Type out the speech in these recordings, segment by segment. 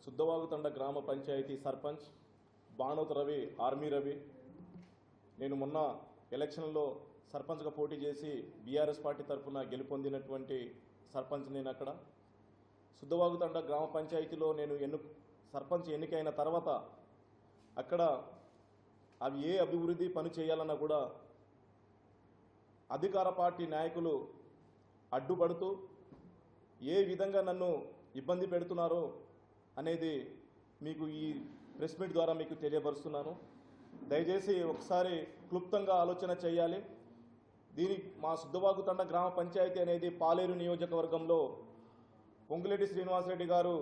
సుద్దవాగుతండ గ్రామ పంచాయతీ సర్పంచ్ బాణోత్ రవి ఆర్మీ రవి. నేను మొన్న ఎలక్షన్లో సర్పంచ్గా పోటీ చేసి బీఆర్ఎస్ పార్టీ తరఫున గెలుపొందినటువంటి సర్పంచ్. నేను అక్కడ సుద్దవాగుతండ గ్రామ పంచాయతీలో నేను సర్పంచ్ ఎన్నికైన తర్వాత అక్కడ అవి ఏ అభివృద్ధి పని చేయాలన్నా కూడా అధికార పార్టీ నాయకులు అడ్డుపడుతూ ఏ విధంగా నన్ను ఇబ్బంది పెడుతున్నారో అనేది మీకు ఈ ప్రెస్ మీట్ ద్వారా మీకు తెలియపరుస్తున్నాను. దయచేసి ఒకసారి క్లుప్తంగా ఆలోచన చేయాలి. మా సుద్దవాగుతండ గ్రామ పంచాయతీ అనేది పాలేరు నియోజకవర్గంలో పొంగులేటి శ్రీనివాసరెడ్డి గారు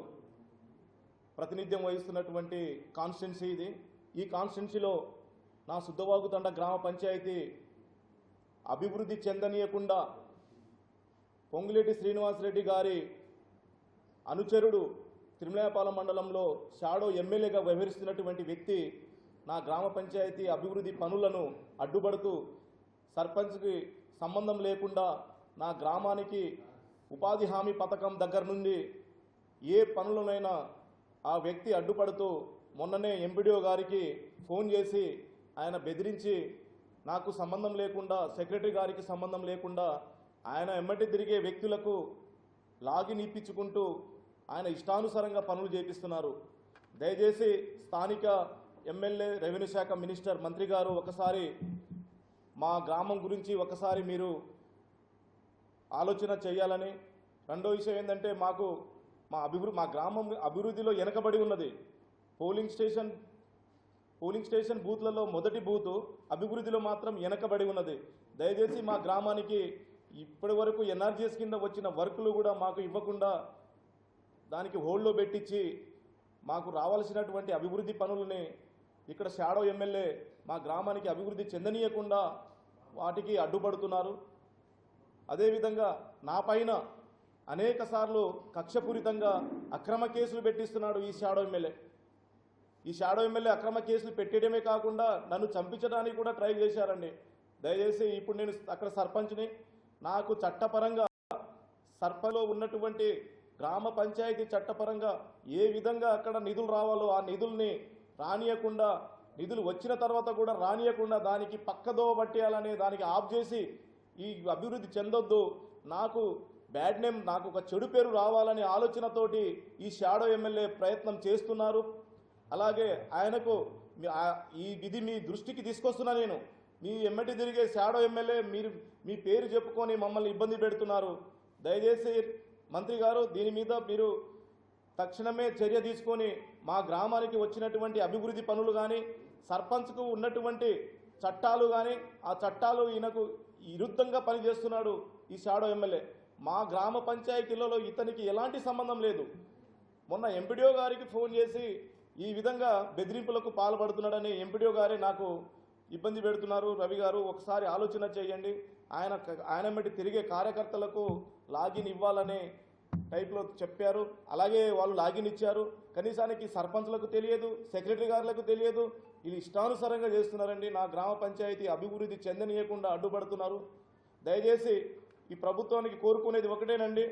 ప్రాతినిధ్యం వహిస్తున్నటువంటి కాన్స్టిట్యున్సీ ఇది. ఈ కాన్స్టిట్యున్సీలో నా సుద్దవాగుతండ గ్రామ పంచాయతీ అభివృద్ధి చెందనీయకుండా పొంగులేటి శ్రీనివాసరెడ్డి గారి అనుచరుడు తిరుమలాయపాలెం మండలంలో షాడో ఎమ్మెల్యేగా వ్యవహరిస్తున్నటువంటి వ్యక్తి నా గ్రామ పంచాయతీ అభివృద్ధి పనులను అడ్డుపడుతూ సర్పంచ్కి సంబంధం లేకుండా నా గ్రామానికి ఉపాధి హామీ పథకం దగ్గర నుండి ఏ పనులనైనా ఆ వ్యక్తి అడ్డుపడుతూ మొన్ననే ఎంపీడీఓ గారికి ఫోన్ చేసి ఆయన బెదిరించి నాకు సంబంధం లేకుండా సెక్రటరీ గారికి సంబంధం లేకుండా ఆయన ఎమ్మటి తిరిగే వ్యక్తులకు లాగిన్ ఇప్పించుకుంటూ ఆయన ఇష్టానుసారంగా పనులు చేపిస్తున్నారు. దయచేసి స్థానిక ఎమ్మెల్యే రెవెన్యూ శాఖ మినిస్టర్ మంత్రి గారు ఒకసారి మా గ్రామం గురించి ఒకసారి మీరు ఆలోచన చేయాలని. రెండో విషయం ఏంటంటే మా గ్రామం అభివృద్ధిలో వెనకబడి ఉన్నది. పోలింగ్ స్టేషన్ బూత్లలో మొదటి బూతు అభివృద్ధిలో మాత్రం వెనకబడి ఉన్నది. దయచేసి మా గ్రామానికి ఇప్పటి వరకు ఎన్ఆర్జీఎస్ కింద వచ్చిన వర్కులు కూడా మాకు ఇవ్వకుండా దానికి హోల్డ్లో పెట్టించి మాకు రావాల్సినటువంటి అభివృద్ధి పనులని ఇక్కడ షాడో ఎమ్మెల్యే మా గ్రామానికి అభివృద్ధి చెందనీయకుండా వాటికి అడ్డుపడుతున్నారు. అదేవిధంగా నా పైన అనేక సార్లు కక్షపూరితంగా అక్రమ కేసులు పెట్టిస్తున్నాడు ఈ షాడో ఎమ్మెల్యే. అక్రమ కేసులు పెట్టడమే కాకుండా నన్ను చంపించడానికి కూడా ట్రై చేశారండి. దయచేసి ఇప్పుడు నేను అక్కడ సర్పంచ్ని. నాకు చట్టపరంగా సర్పంచ్లో ఉన్నటువంటి గ్రామ పంచాయతీ చట్టపరంగా ఏ విధంగా అక్కడ నిధులు రావాలో ఆ నిధుల్ని రానియకుండా, నిధులు వచ్చిన తర్వాత కూడా రానియకుండా దానికి పక్కదోవ పట్టేయాలనే దానికి ఆఫ్ చేసి ఈ అభివృద్ధి చెందొద్దు, నాకు బ్యాడ్ నేమ్, నాకు ఒక చెడు పేరు రావాలనే ఆలోచనతోటి ఈ షాడో ఎమ్మెల్యే ప్రయత్నం చేస్తున్నారు. అలాగే ఆయనకు ఈ విధి మీ దృష్టికి తీసుకొస్తున్నా. నేను మీ ఎమ్మటి తిరిగే షాడో ఎమ్మెల్యే మీరు మీ పేరు చెప్పుకొని మమ్మల్ని ఇబ్బంది పెడుతున్నారు. దయచేసి మంత్రి గారు దీని మీద మీరు తక్షణమే చర్య తీసుకొని మా గ్రామానికి వచ్చినటువంటి అభివృద్ధి పనులు కానీ సర్పంచ్కు ఉన్నటువంటి చట్టాలు కానీ ఆ చట్టాలు ఈయనకు విరుద్ధంగా పనిచేస్తున్నాడు ఈ షాడో ఎమ్మెల్యే. మా గ్రామ పంచాయతీలలో ఇతనికి ఎలాంటి సంబంధం లేదు. మొన్న ఎంపీడీఓ గారికి ఫోన్ చేసి ఈ విధంగా బెదిరింపులకు పాల్పడుతున్నాడని ఎంపీడీఓ గారే నాకు ఇబ్బంది పెడుతున్నారు. రవి గారు ఒకసారి ఆలోచన చేయండి. ఆయన బట్టి తిరిగే కార్యకర్తలకు లాగిన్ ఇవ్వాలనే టైప్లో చెప్పారు. అలాగే వాళ్ళు లాగిన్ ఇచ్చారు. కనీసానికి సర్పంచ్లకు తెలియదు, సెక్రటరీ గారులకు తెలియదు. వీళ్ళు ఇష్టానుసారంగా చేస్తున్నారండి. నా గ్రామ పంచాయతీ అభివృద్ధి చెందనీయకుండా అడ్డుపడుతున్నారు. దయచేసి ఈ ప్రభుత్వానికి కోరుకునేది ఒకటేనండి,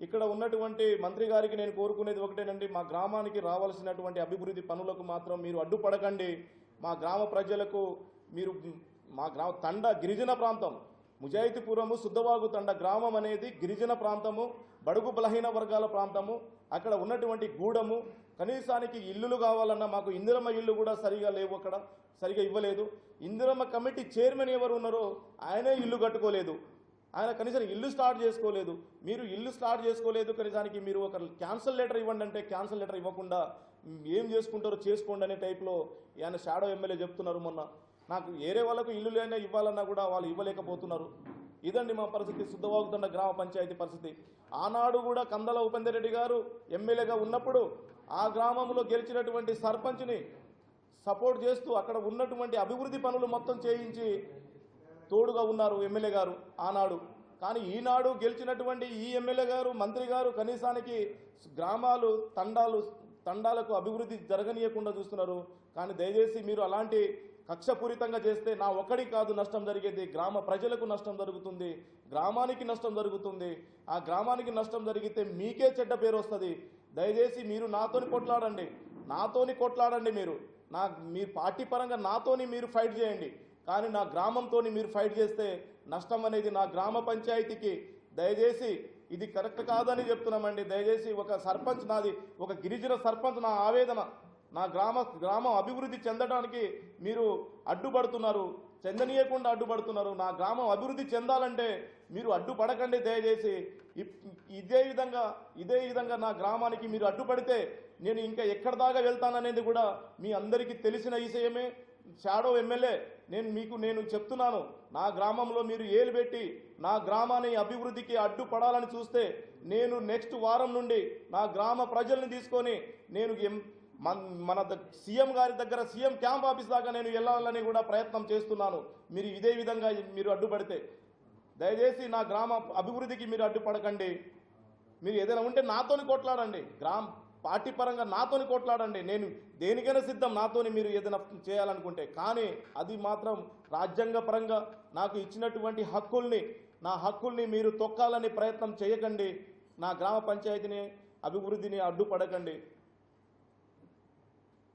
ఇక్కడ ఉన్నటువంటి మంత్రి గారికి నేను కోరుకునేది ఒకటేనండి, మా గ్రామానికి రావాల్సినటువంటి అభివృద్ధి పనులకు మాత్రం మీరు అడ్డుపడకండి. మా గ్రామ ప్రజలకు మా గ్రామ తండ గిరిజన ప్రాంతం, ముజాయితీపురము సుద్దవాగుతండ గ్రామం అనేది గిరిజన ప్రాంతము, బడుగు బలహీన వర్గాల ప్రాంతము. అక్కడ ఉన్నటువంటి గూడము, కనీసానికి ఇల్లులు కావాలన్నా మాకు ఇందిరమ్మ ఇల్లు కూడా సరిగా లేవు, అక్కడ సరిగా ఇవ్వలేదు. ఇందిరమ్మ కమిటీ చైర్మన్ ఎవరు ఉన్నారో ఆయనే ఇల్లు కట్టుకోలేదు, ఆయన కనీసం ఇల్లు స్టార్ట్ చేసుకోలేదు. మీరు ఇల్లు స్టార్ట్ చేసుకోలేదు, కనీసానికి మీరు ఒక క్యాన్సల్ లెటర్ ఇవ్వండి అంటే క్యాన్సల్ లెటర్ ఇవ్వకుండా ఏం చేసుకుంటారో చేసుకోండి అనే టైప్లో ఆయన షాడో ఎమ్మెల్యే చెప్తున్నారు. మొన్న నాకు వేరే వాళ్ళకు ఇల్లులైనా ఇవ్వాలన్నా కూడా వాళ్ళు ఇవ్వలేకపోతున్నారు. ఇదండి మా పరిస్థితి, సుద్దవాగుతండ గ్రామ పంచాయతీ పరిస్థితి. ఆనాడు కూడా కందల ఉపేందర్ రెడ్డి గారు ఎమ్మెల్యేగా ఉన్నప్పుడు ఆ గ్రామంలో గెలిచినటువంటి సర్పంచ్ని సపోర్ట్ చేస్తూ అక్కడ ఉన్నటువంటి అభివృద్ధి పనులు మొత్తం చేయించి తోడుగా ఉన్నారు ఎమ్మెల్యే గారు ఆనాడు. కానీ ఈనాడు గెలిచినటువంటి ఈ ఎమ్మెల్యే గారు, మంత్రి గారు కనీసానికి గ్రామాలు తండాలకు అభివృద్ధి జరగనీయకుండా చూస్తున్నారు. కానీ దయచేసి మీరు అలాంటి కక్షపూరితంగా చేస్తే నా ఒక్కడికి కాదు నష్టం జరిగేది, గ్రామ ప్రజలకు నష్టం జరుగుతుంది, గ్రామానికి నష్టం జరుగుతుంది. ఆ గ్రామానికి నష్టం జరిగితే మీకే చెడ్డ పేరు వస్తుంది. దయచేసి మీరు నాతోని కొట్లాడండి. మీ పార్టీ పరంగా నాతోని మీరు ఫైట్ చేయండి. కానీ నా గ్రామంతోని మీరు ఫైట్ చేస్తే నష్టం అనేది నా గ్రామ పంచాయతీకి. దయచేసి ఇది కరెక్ట్ కాదని చెప్తున్నామండి. దయచేసి ఒక సర్పంచ్, నాది ఒక గిరిజన సర్పంచ్, నా ఆవేదన, నా గ్రామం అభివృద్ధి చెందడానికి మీరు అడ్డుపడుతున్నారు, చెందనీయకుండా అడ్డుపడుతున్నారు. నా గ్రామం అభివృద్ధి చెందాలంటే మీరు అడ్డుపడకండి దయచేసి. ఇదే విధంగా నా గ్రామానికి మీరు అడ్డుపడితే నేను ఇంకా ఎక్కడ దాకా వెళ్తాననేది కూడా మీ అందరికీ తెలిసిన విషయమే. షాడో ఎమ్మెల్యే నేను చెప్తున్నాను, నా గ్రామంలో మీరు ఏలు పెట్టి నా గ్రామాన్ని అభివృద్ధికి అడ్డుపడాలని చూస్తే నేను నెక్స్ట్ వారం నుండి నా గ్రామ ప్రజల్ని తీసుకొని నేను మన సీఎం గారి దగ్గర సీఎం క్యాంప్ ఆఫీస్ దాకా నేను వెళ్ళాలని కూడా ప్రయత్నం చేస్తున్నాను. మీరు ఇదే విధంగా మీరు అడ్డుపడితే దయచేసి నా గ్రామ అభివృద్ధికి మీరు అడ్డుపడకండి. మీరు ఏదైనా ఉంటే నాతోని కొట్లాడండి, పార్టీ పరంగా నాతోని కొట్లాడండి. నేను దేనికైనా సిద్ధం, నాతోని మీరు ఏదైనా చేయాలనుకుంటే. కానీ అది మాత్రం రాజ్యాంగ పరంగా నాకు ఇచ్చినటువంటి నా హక్కుల్ని మీరు తొక్కాలని ప్రయత్నం చేయకండి. నా గ్రామ పంచాయతీని అభివృద్ధిని అడ్డుపడకండి.